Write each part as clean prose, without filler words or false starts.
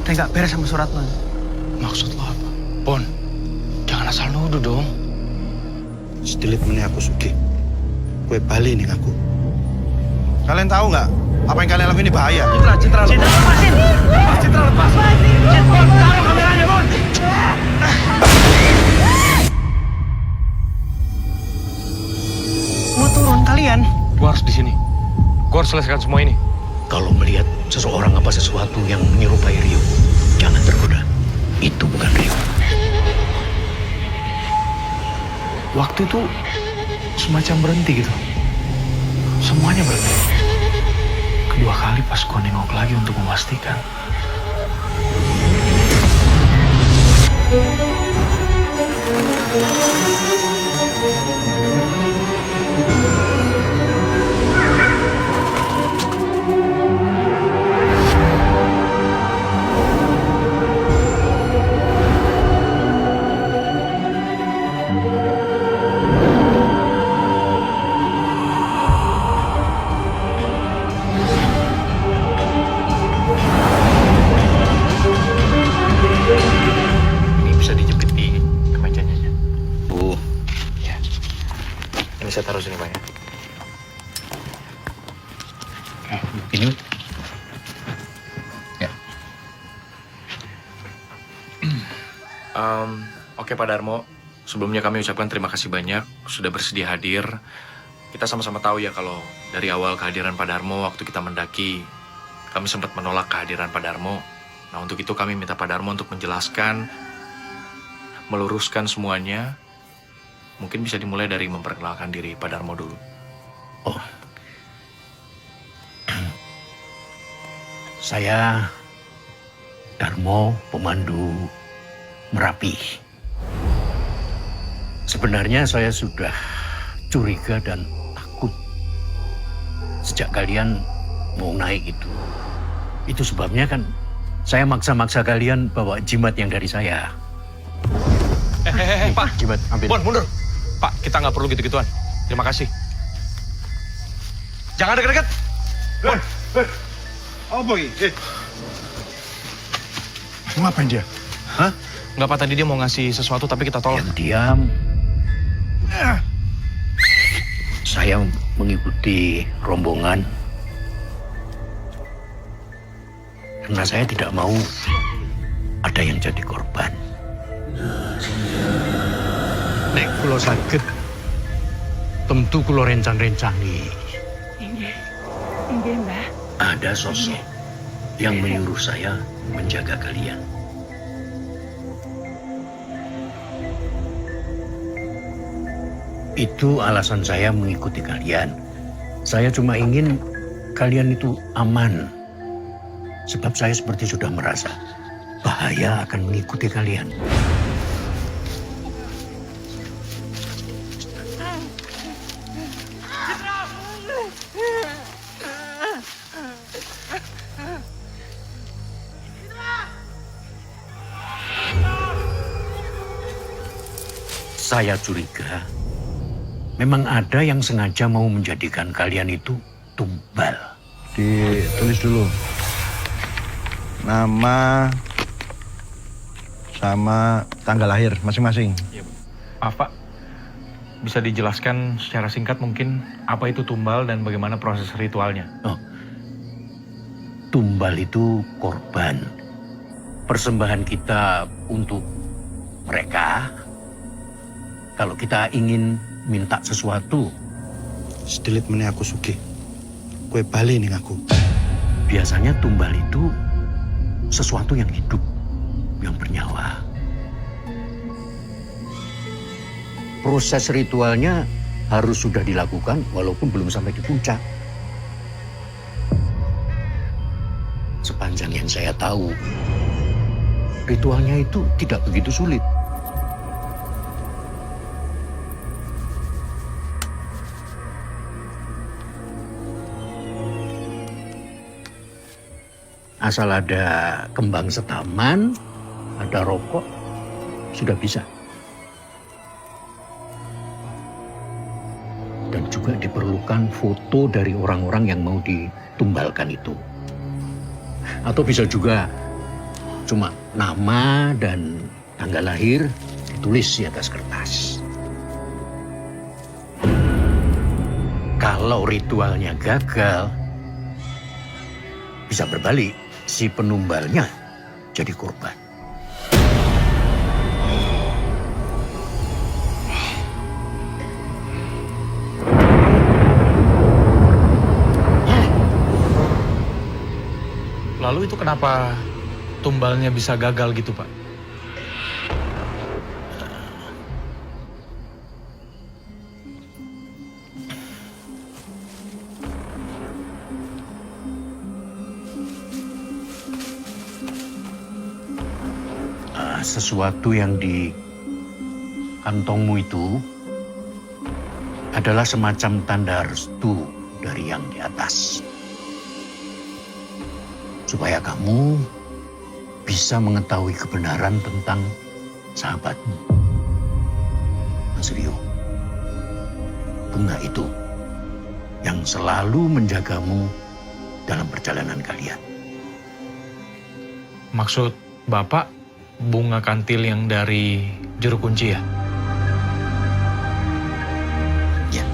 ada yang gak beres sama suratnya. Maksud lo apa? Pon, jangan asal nuduh dong. Sedelit meneh aku sugih. Kue bali ning aku. Kalian tahu nggak apa yang kalian lakukan ini bahaya? Citra lepasin! Citra lepas! Bon, taruh kameranya, Bon! Mau turun kalian? Gua harus di sini. Gua harus selesaikan semua ini. Kalau melihat seseorang apa sesuatu yang menyerupai Rio, jangan tergoda. Itu bukan Rio. Waktu itu semacam berhenti gitu. Semuanya berhenti. Kedua kali pas gua nengok lagi untuk memastikan. Ini bisa dijepit di kemejanya. Bu, Ya. Ini saya taruh sini, Pak ya. ini Ya. Oke Pak Darmo, sebelumnya kami ucapkan terima kasih banyak sudah bersedia hadir. Kita sama-sama tahu ya kalau dari awal kehadiran Pak Darmo waktu kita mendaki, kami sempat menolak kehadiran Pak Darmo. Nah untuk itu kami minta Pak Darmo untuk menjelaskan, meluruskan semuanya. Mungkin bisa dimulai dari memperkenalkan diri Pak Darmo dulu. Oh. Saya Darmo, pemandu Merapi. Sebenarnya saya sudah curiga dan takut sejak kalian mau naik itu. Itu sebabnya kan saya maksa-maksa kalian bawa jimat yang dari saya. Pak, Jimat, ambil. Bon, mundur. Pak, kita nggak perlu gitu-gituan. Terima kasih. Jangan deket-deket. Bon. Apa ini? Ngapain dia? Hah? Nggak Pak, tadi dia mau ngasih sesuatu tapi kita tolak. Diam. Saya mengikuti rombongan karena saya tidak mau ada yang jadi korban. Nek kulo saged, tentu kulo rencang-rencangi. Inggih, Mbah. Ada sosok yang menyuruh saya menjaga kalian. Itu alasan saya mengikuti kalian. Saya cuma ingin kalian itu aman. Sebab saya seperti sudah merasa bahaya akan mengikuti kalian. Saya curiga memang ada yang sengaja mau menjadikan kalian itu tumbal. Ditulis dulu. Nama sama tanggal lahir masing-masing. Pak, bisa dijelaskan secara singkat mungkin apa itu tumbal dan bagaimana proses ritualnya? Oh, tumbal itu korban. Persembahan kita untuk mereka. Kalau kita ingin minta sesuatu, Sedelit meneh aku sugih. Kue bali ning aku. biasanya tumbal itu sesuatu yang hidup, yang bernyawa. Proses ritualnya harus sudah dilakukan walaupun belum sampai di puncak. Sepanjang yang saya tahu, ritualnya itu tidak begitu sulit. Asal ada kembang setaman, ada rokok, sudah bisa. Dan juga diperlukan foto dari orang-orang yang mau ditumbalkan itu. Atau bisa juga Cuma nama dan tanggal lahir ditulis di atas kertas. Kalau ritualnya gagal, bisa berbalik. Si penumbalnya jadi korban. Lalu itu kenapa tumbalnya bisa gagal gitu, Pak? Sesuatu yang di kantongmu itu adalah semacam tanda restu dari yang di atas. Supaya kamu bisa mengetahui kebenaran tentang sahabatmu, Mas Rio. Bunga itu yang selalu menjagamu dalam perjalanan kalian. Maksud Bapak, bunga kantil yang dari Juru Kunci ya? Ya.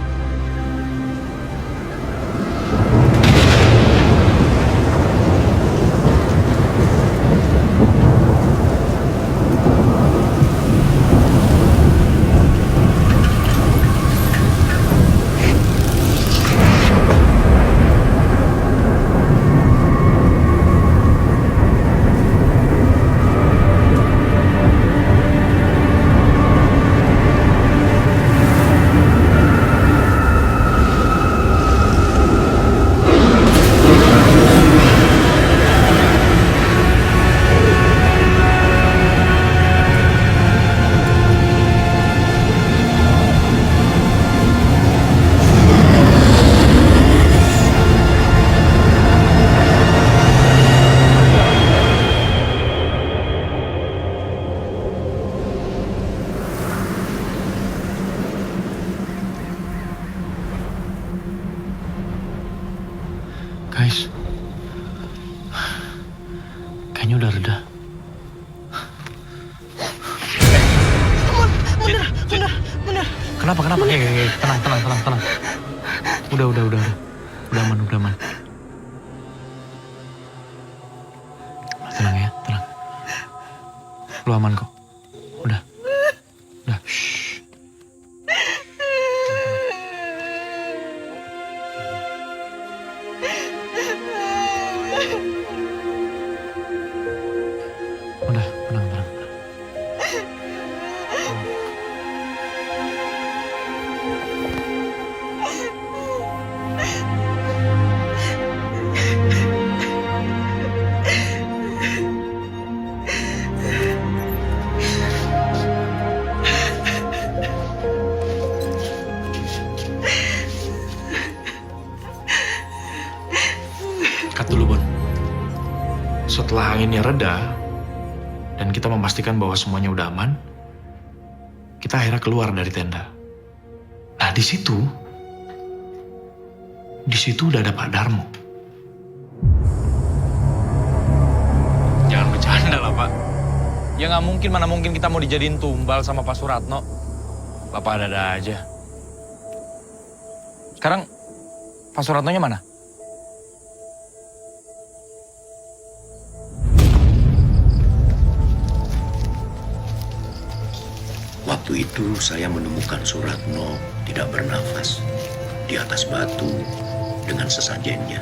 Guys, kayaknya udah reda. Kenapa? Tenang. Udah aman. Tenang ya, tenang. Lu aman kok. Udah. Shh. Udah, tenang. Cut dulu, Bon. Setelah anginnya reda, dan kita memastikan bahwa semuanya udah aman, kita akhirnya keluar dari tenda. Nah, di situ udah ada Pak Darmo. Jangan bercanda lah, Pak. Ya nggak mungkin, mana mungkin kita mau dijadiin tumbal sama Pak Suratno. Bapak ada-ada aja. Sekarang Pak Suratnonya mana? Waktu itu saya menemukan Suratno tidak bernafas di atas batu dengan sesajennya.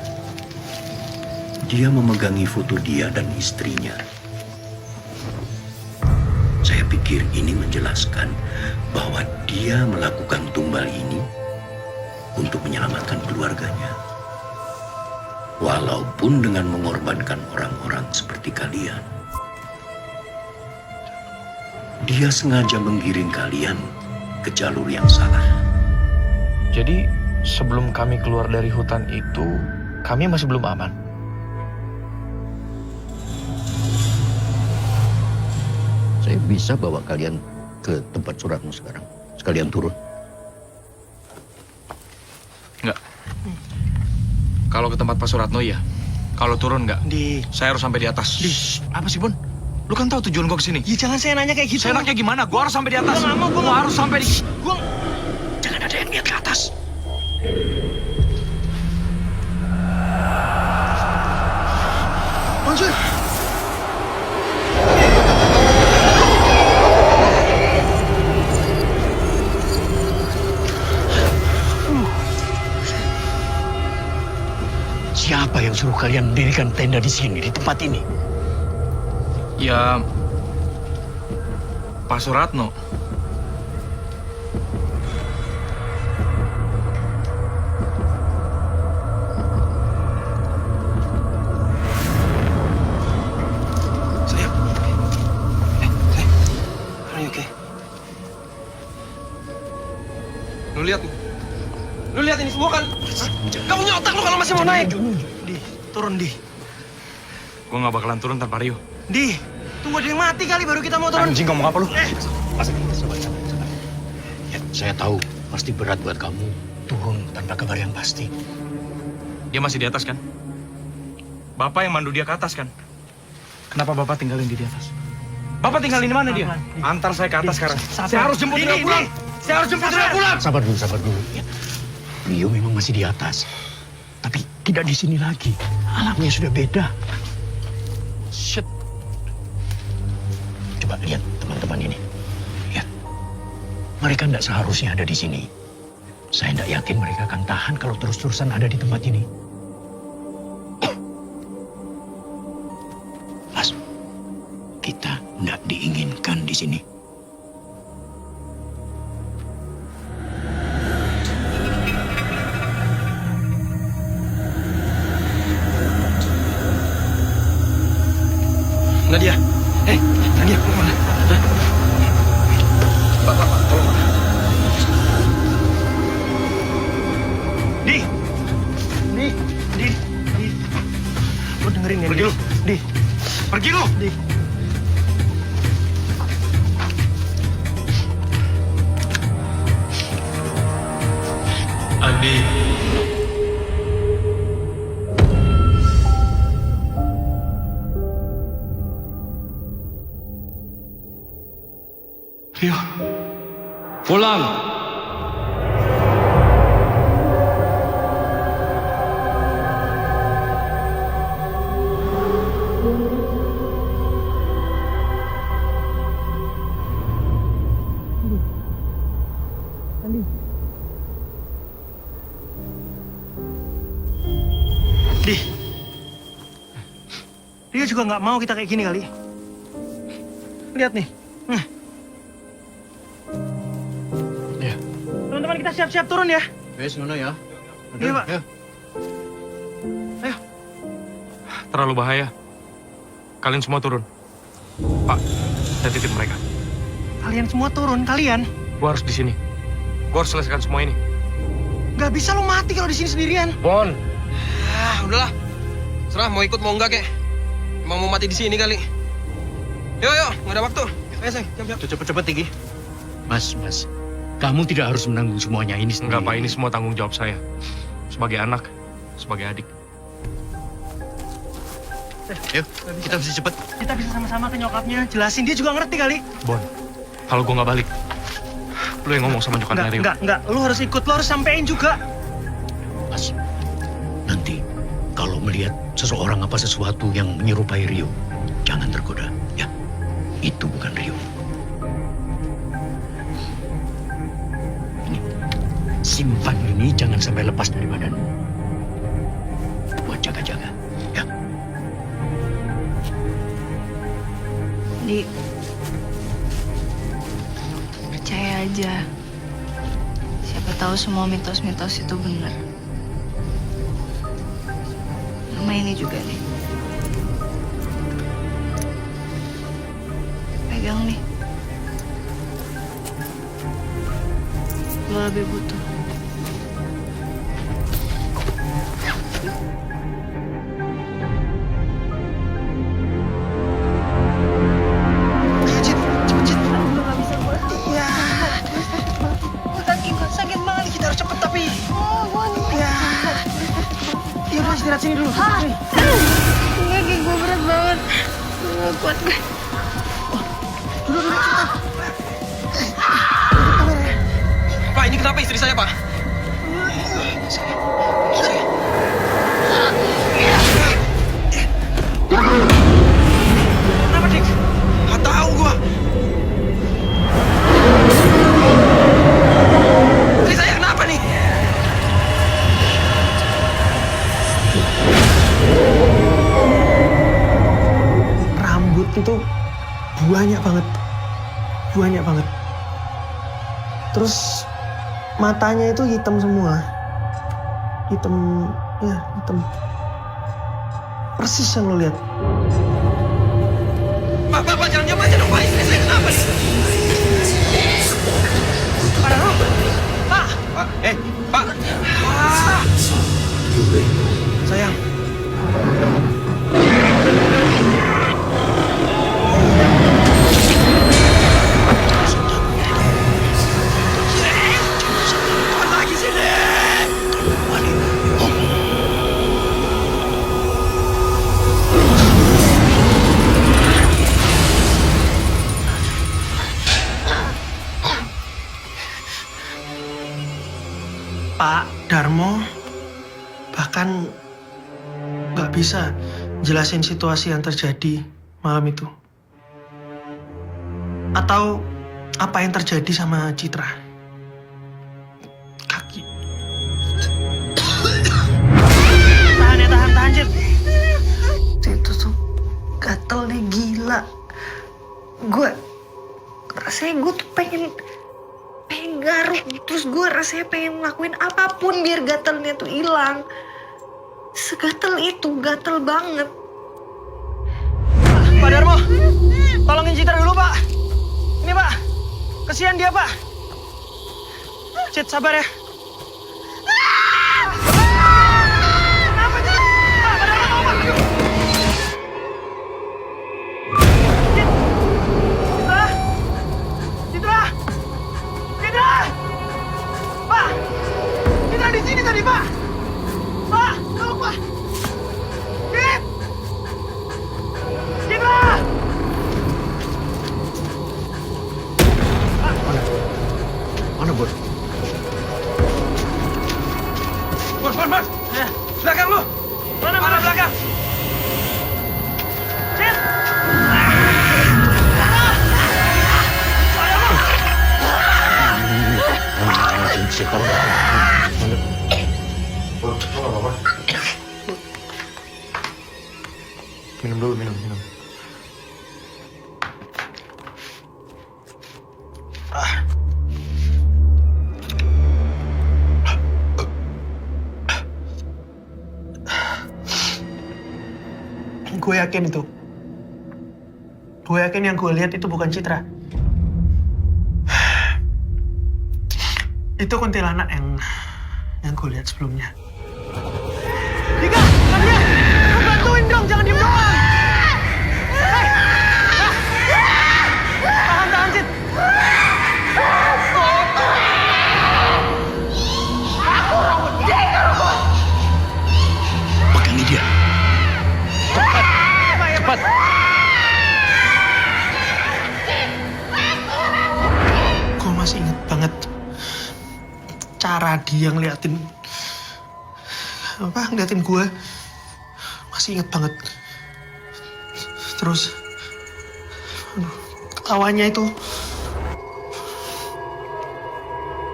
Dia memegangi foto dia dan istrinya. Saya pikir ini menjelaskan bahwa dia melakukan tumbal ini untuk menyelamatkan keluarganya. Walaupun dengan mengorbankan orang-orang seperti kalian. Dia sengaja menggiring kalian ke jalur yang salah. Jadi sebelum kami keluar dari hutan itu, kami masih belum aman. Saya bisa bawa kalian ke tempat Suratno sekarang. Sekalian turun. Enggak. Kalau ke tempat Pak Suratno ya. Kalau turun enggak. Di Saya harus sampai di atas. apa sih, Bon? Lu kan tahu tujuan gua kesini. Ya jangan saya nanya kayak gitu. Seenaknya gimana? Gua harus sampai di atas. Gua nggak mau, gua Gua nggak harus sampai di... Gua Jangan ada yang lihat ke atas. Mansur. Siapa yang suruh kalian mendirikan tenda di sini, di tempat ini? Ya... Pak Suratno. Saya. Are you okay? Lu lihat nih. Lu lihat ini semua kan? Kamu punya otak lu kalau masih mau naik. Di, turun di. Gua nggak bakalan turun tanpa Rio. Di, tunggu ada yang mati kali baru kita mau turun. Anjing, ngomong apa lu? Sabar. Ya, saya tahu pasti berat buat kamu turun tanpa kabar yang pasti. Dia masih di atas kan? Bapak yang mandu dia ke atas kan? Kenapa Bapak tinggalin dia di atas? Bapak tinggalin di mana dia? Antar saya ke atas sekarang. Saya harus jemput Rio pulang. Saya harus jemput Rio pulang. Sabar dulu. Ya. Rio memang masih di atas. Tapi tidak di sini lagi. Alamnya sudah beda. Shit. Coba lihat teman-teman ini. Lihat. Mereka tidak seharusnya ada di sini. Saya tidak yakin mereka akan tahan kalau terus-terusan ada di tempat ini. Mas, kita tidak diinginkan di sini. Nadia. Nadia, mau kemana? Hah? Pak, tolong Pak. Di. Lu dengerin ya, Pergi lu. Di. Pergi lu. Di. Andi. Rio. Pulang. Di. Rio juga nggak mau kita kayak gini kali. Lihat nih. Ya. Teman-teman kita siap-siap turun ya. Wes, Nono ya. Iya, Pak. Ayo. Terlalu bahaya. Kalian semua turun. Pak, saya titip mereka. Kalian semua turun, kalian. Gua harus di sini. Gua harus selesaikan semua ini. Nggak bisa lu mati kalau di sini sendirian. Bon. Udahlah. Serah mau ikut mau enggak kek. Emang mau mati di sini kali. Yuk, nggak ada waktu. Ayo, sayang, siap-siap. Cepet Tinggi. Mas. Kamu tidak harus menanggung semuanya ini sendiri. Enggak, Pak. Ini semua tanggung jawab saya. Sebagai anak, sebagai adik. Yuk, kita mesti cepet. Kita bisa sama-sama ke nyokapnya. Jelasin, dia juga ngerti kali. Bon, kalau gua nggak balik, lu yang ngomong sama nyokapnya Rio. Enggak. Lu harus ikut, lu harus sampein juga. Mas, nanti kalau melihat seseorang apa sesuatu yang menyerupai Rio, jangan tergoda, ya. Itu bukan Rio. Ini, simpan ini jangan sampai lepas dari badanmu. Buat jaga-jaga, ya. Di, percaya aja. Siapa tahu semua mitos-mitos itu benar. Sama ini juga nih. Pegang nih. Lo lebih butuh. Ayo, Cid. Cepet, Cid. Lo gak bisa buat. Iya. Sakit banget. Kita harus cepet tapi. Oh, gue nih. Iya. Iya, udah istirahat sini dulu. Sini. Enggak, kayak gue berat banget. Gue gak Gak kuat gue. Pak, ini kenapa istri saya, Pak? Kenapa, Dik? Gak tahu gua. Istri saya kenapa nih? Rambut itu banyak banget. Banyak banget. Terus matanya itu hitam semua. Hitam, ya hitam. Persis yang lo lihat. Pak, jangan diam aja dong, Pak. Istri saya kenapa nih? Pak Darmo! Pak! Pak! Pak! Ah! Sayang. Lagi sini! Pak Darmo bahkan nggak bisa jelasin situasi yang terjadi malam itu. Atau apa yang terjadi sama Citra. Kaki. Tahan, Cit. Itu tuh gatel nih, gila. Rasanya gue tuh pengen garuk. Terus gue rasanya pengen ngelakuin apapun biar gatelnya tuh hilang. Segatel itu, gatel banget. Pak Darmo, tolongin Citra dulu, Pak. Ini, Pak. Kesian dia, Pak. Cit, sabar ya. Kenapa, Cit? Pak Darmo, mau, Pak. Aduh. Cit. Citra. Pak. Citra di sini tadi, Pak. Pak, tolong, Pak. Cit. Citra. Mana, Bos? Bos! Ya. Belakang lu! Mana belakang? Cit. Minum dulu, minum. Gue yakin itu. Gue yakin yang gue lihat itu bukan Citra. Itu kuntilanak yang gue lihat sebelumnya. Dika, Nadia, lu bantuin dong, jangan diem doang. Hei, tahan, Cit. Pegangi dia. Cepat. Gue masih inget banget cara dia ngeliatin gue. Masih inget banget. Terus ketawanya itu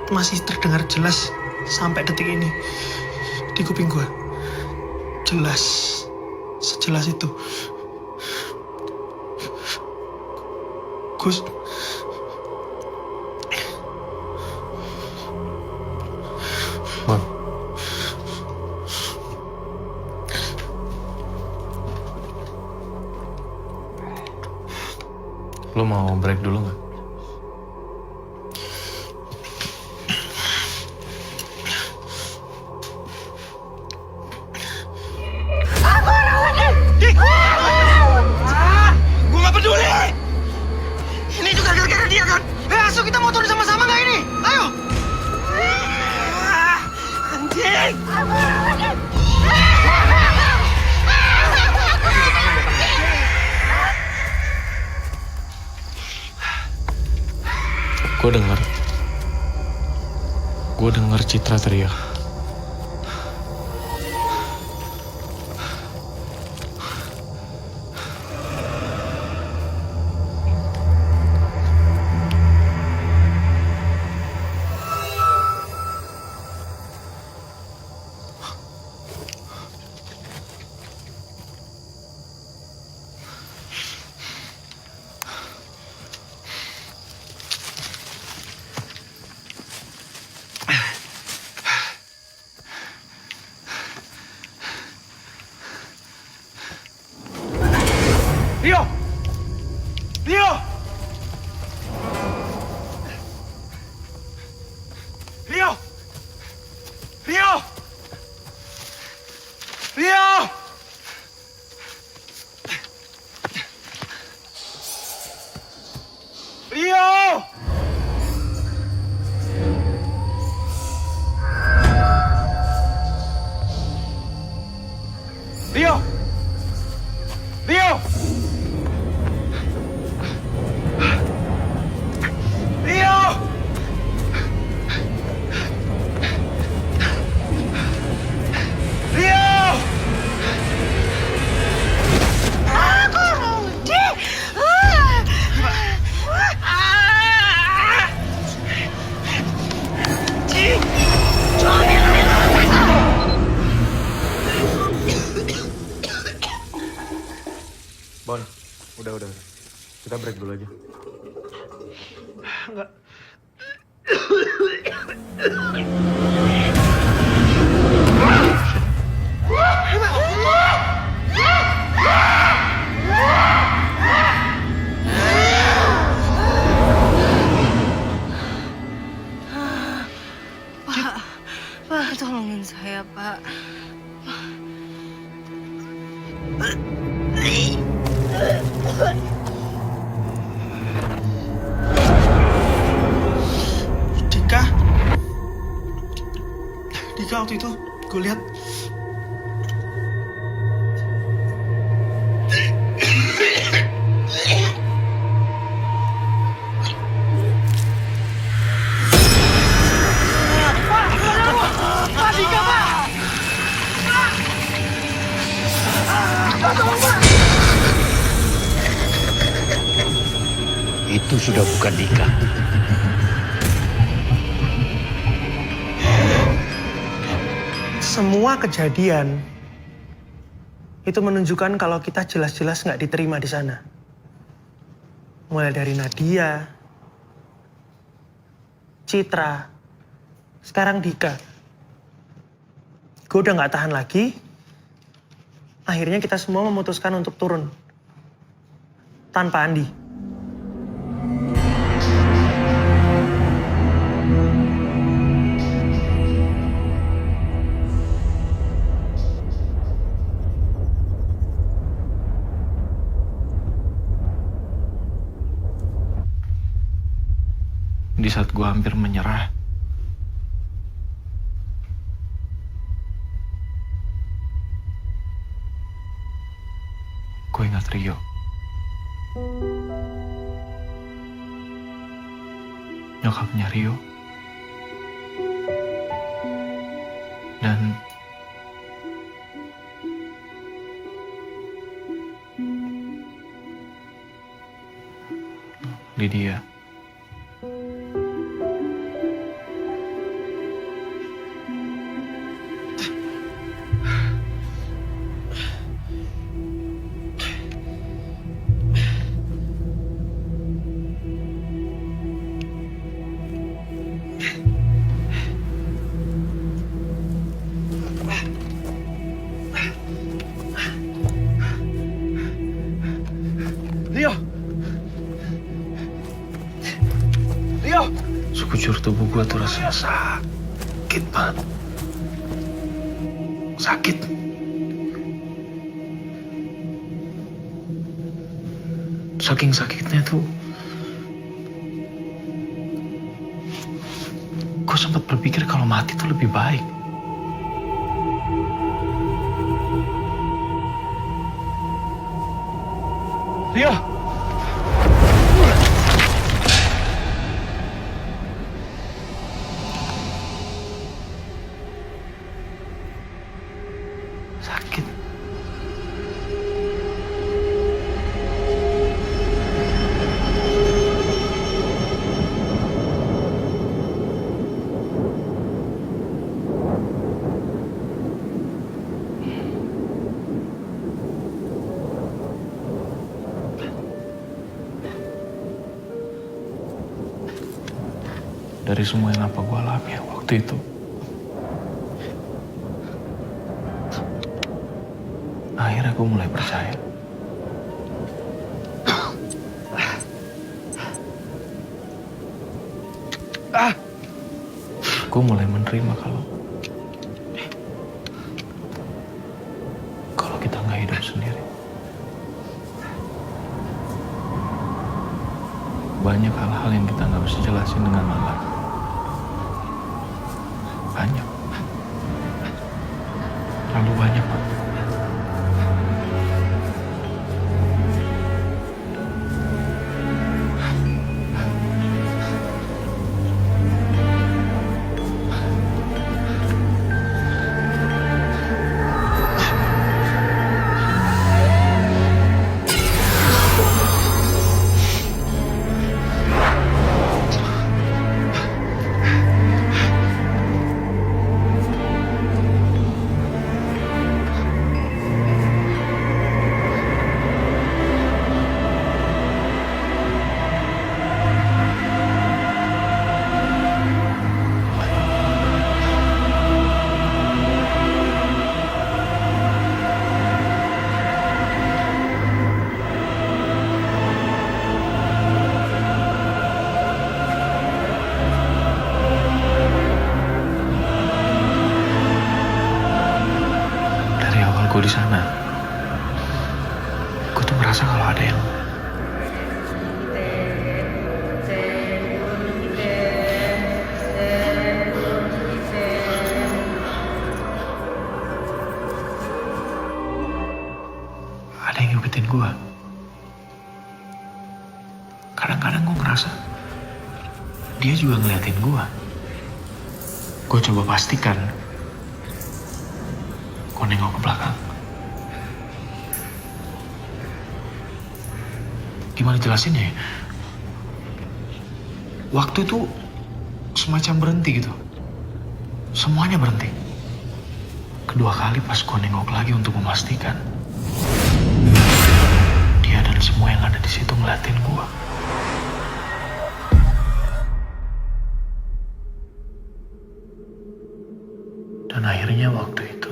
masih terdengar jelas sampai detik ini di kuping gue. Jelas, sejelas itu. Gus, Mon. Lo mau break dulu nggak? gue gak peduli. Ini juga gara-gara dia kan. Ayo kita motorin sama-sama nggak ini? Ayo. Anjing. Gue denger Citra teriak. Rio! Rio! Rio! Rio! Rio! Rio! Rio! Rio! Rio! Rio! Aku Rudi. Bon, udah. Kita break dulu aja. Enggak. Pak, tolongin saya, Pak. Dika? Dika waktu itu gue lihat Itu sudah bukan Dika. semua kejadian itu menunjukkan kalau kita jelas-jelas nggak diterima di sana. Mulai dari Nadia, Citra, sekarang Dika. Gue udah nggak tahan lagi. Akhirnya kita semua memutuskan untuk turun tanpa Andi. Di saat gue hampir menyerah, gue ingat Rio. Nyokapnya Rio. Dan Lydia. Rio! Rio! Sekujur tubuh gue tuh rasanya sakit banget. Sakit. Saking sakitnya tuh, gue sempat berpikir kalau mati tuh lebih baik. Rio! dari semua yang apa gue alami waktu itu. Akhirnya gue mulai percaya. Gue mulai menerima kalau kita nggak hidup sendiri. Banyak hal-hal yang kita nggak bisa jelasin dengan alat. Banyak. Terlalu banyak, Pak. Gue di sana, gue tuh merasa kalau ada yang ngikutin gue. Kadang-kadang gue ngerasa dia juga ngeliatin gue. Gue coba pastikan. Gue nengok ke belakang. Gimana jelasinnya ya? Waktu itu semacam berhenti gitu. Semuanya berhenti. Kedua kali pas gue nengok lagi untuk memastikan. Dia dan semua yang ada di situ ngeliatin gue. Dan akhirnya waktu itu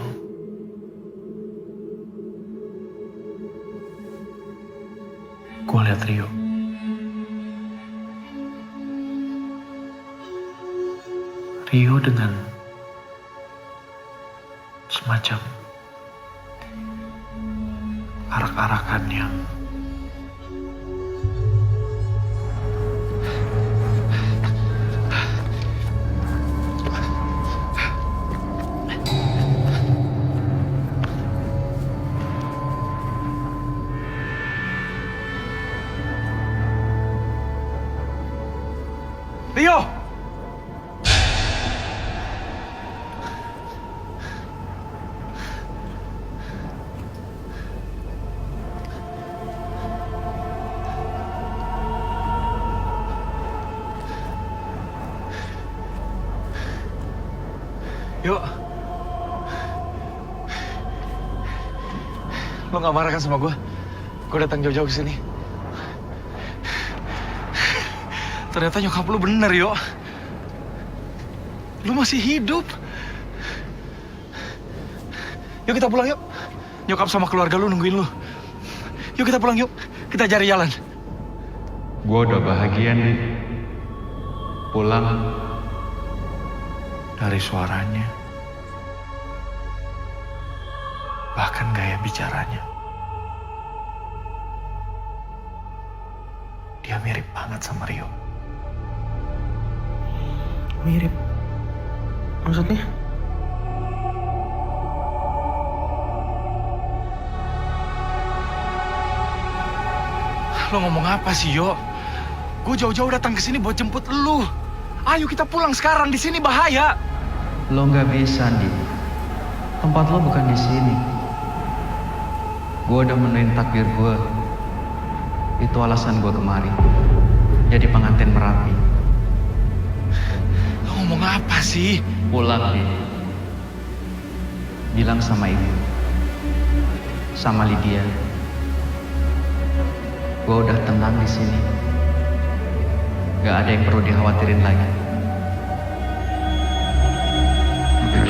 gue lihat Rio. Rio dengan semacam arak-arakannya. Rio! Yuk. Lo gak marah kan sama gue? Gue datang jauh-jauh ke sini. Ternyata nyokap lu bener, Yo. Lu masih hidup. Yuk kita pulang, yuk. Nyokap sama keluarga lu nungguin lu. Yuk kita pulang, yuk. Kita cari jalan. Gue udah bahagia nih. Pulang. Dari suaranya. Bahkan gaya bicaranya. Dia mirip banget sama Rio. Mirip. Maksudnya? Lo ngomong apa sih, Yo? Gue jauh-jauh datang ke sini buat jemput lu. Ayo kita pulang sekarang, di sini bahaya. Lo nggak bisa, Andi. Tempat lo bukan di sini. Gue udah menuin takdir gue. Itu alasan gue kemari. Jadi pengantin Merapi. Lo ngomong apa sih? Pulang, Di. Bilang sama ibu. Sama Lydia. Gue udah tenang di sini. Gak ada yang perlu dikhawatirin lagi.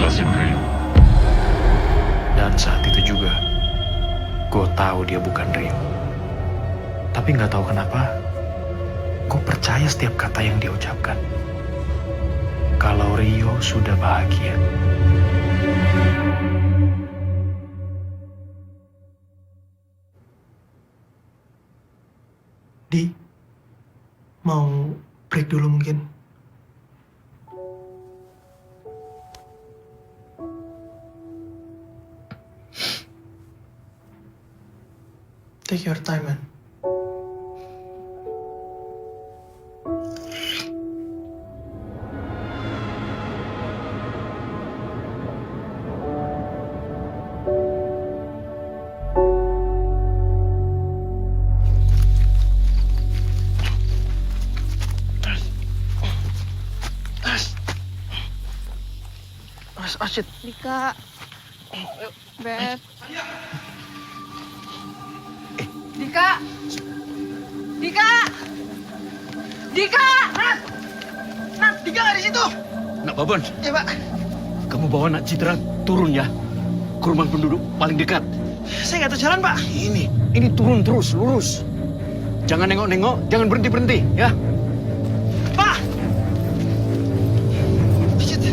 ikhlasin Rio. Dan saat itu juga, gue tahu dia bukan Rio. Tapi nggak tahu kenapa, gue percaya setiap kata yang dia ucapkan. Kalau Rio sudah bahagia. Di, mau break dulu mungkin? Take your time, man. Oh shit. Dika. Beb. Dika. Dika. Dika. Nat, Dika nggak di situ. Nak Babon, Ya, Pak. kamu bawa Nak Citra turun ya ke rumah penduduk paling dekat. Saya nggak tahu jalan, Pak. Ini turun terus, lurus. Jangan nengok-nengok, jangan berhenti-berhenti, ya. Pak! Shit.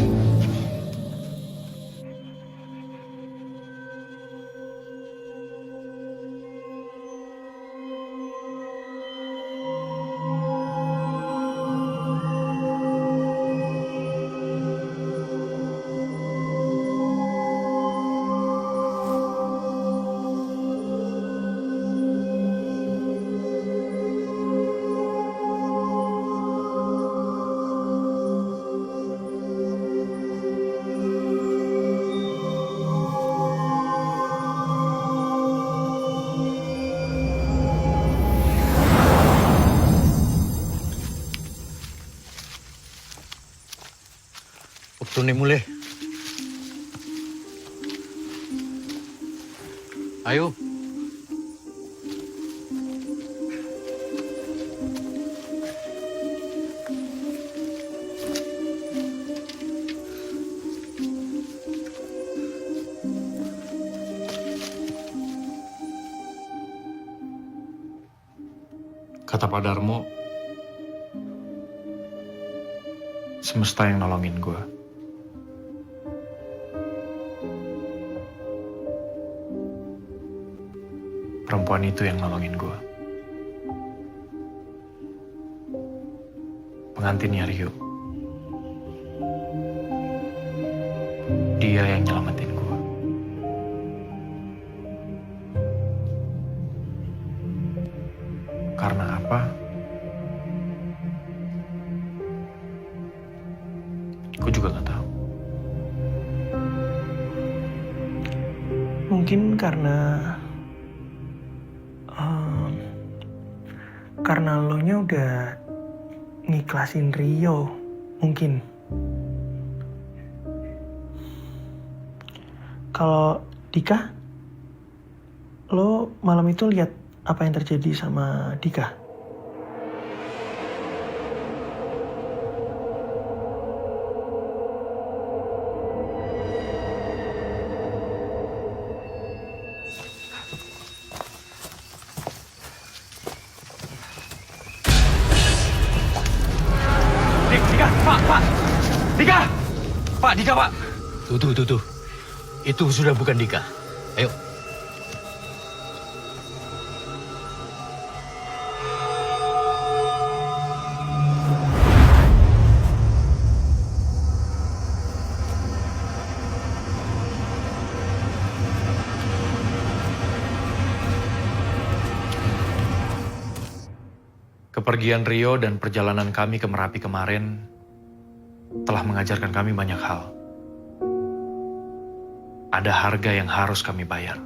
Waktu ini mulai. Ayo. Kata Pak Darmo, semesta yang nolongin gue. Perempuan itu yang nolongin gue. Pengantinnya Rio. Dia yang nyelamatin gue. Karena apa? Gue juga gak tahu. Mungkin karena lo nya udah ngiklasin Rio, mungkin. Kalau Dika, lo malam itu lihat apa yang terjadi sama Dika? Dika, Pak. Dika! Pak, Dika, Pak. Tuh. Itu sudah bukan Dika. Ayo. Kepergian Rio dan perjalanan kami ke Merapi kemarin telah mengajarkan kami banyak hal. Ada harga yang harus kami bayar.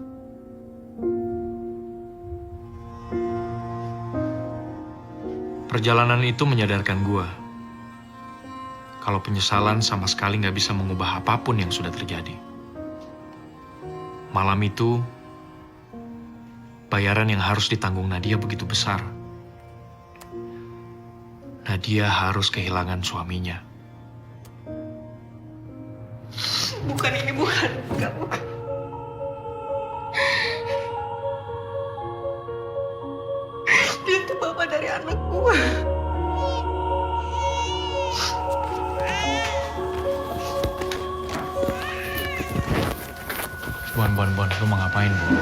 Perjalanan itu menyadarkan gua kalau penyesalan sama sekali nggak bisa mengubah apapun yang sudah terjadi. Malam itu, bayaran yang harus ditanggung Nadia begitu besar. Nadia harus kehilangan suaminya. Bukan Bon, lu mau ngapain, Bon?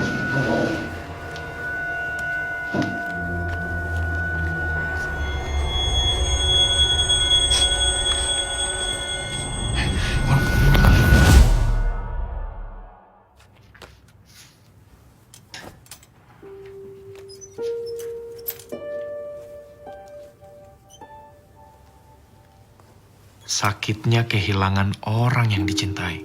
Sakitnya kehilangan orang yang dicintai.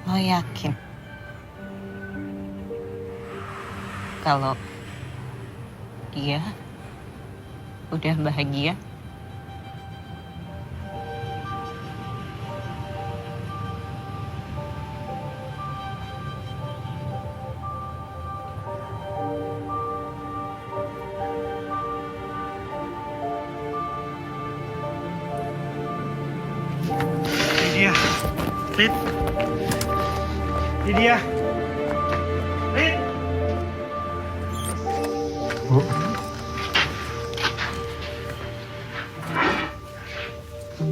Lo yakin kalau dia udah bahagia? Lydia. Lid. Lydia. Lid. Bu.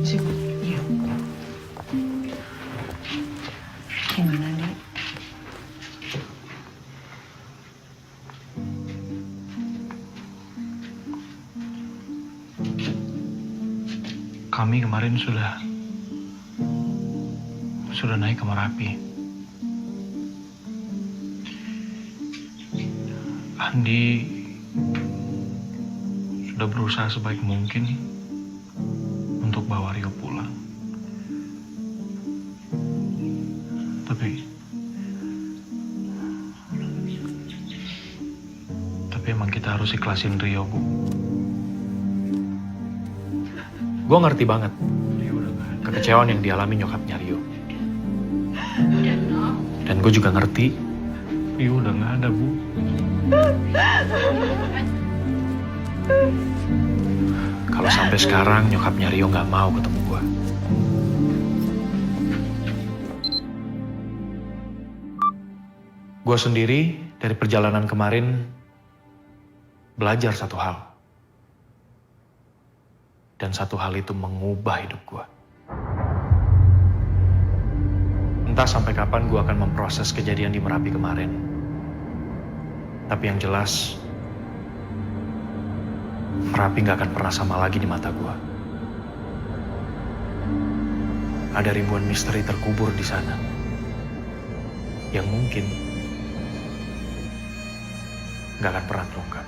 Iya. Gimana, Dek? Kami kemarin sudah naik ke Merapi. Andi sudah berusaha sebaik mungkin untuk bawa Rio pulang. Tapi emang kita harus ikhlasin Rio, Bu. Gue ngerti banget kekecewaan yang dialami nyokapnya Rio. Dan gue juga ngerti Rio udah gak ada, Bu. Kalau sampai sekarang nyokapnya Rio gak mau ketemu gue. Gue sendiri dari perjalanan kemarin belajar satu hal. Dan satu hal itu mengubah hidup gue. Entah sampai kapan gue akan memproses kejadian di Merapi kemarin. Tapi yang jelas, Merapi gak akan pernah sama lagi di mata gue. Ada ribuan misteri terkubur di sana. Yang mungkin gak akan pernah terungkap.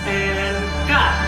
And cut!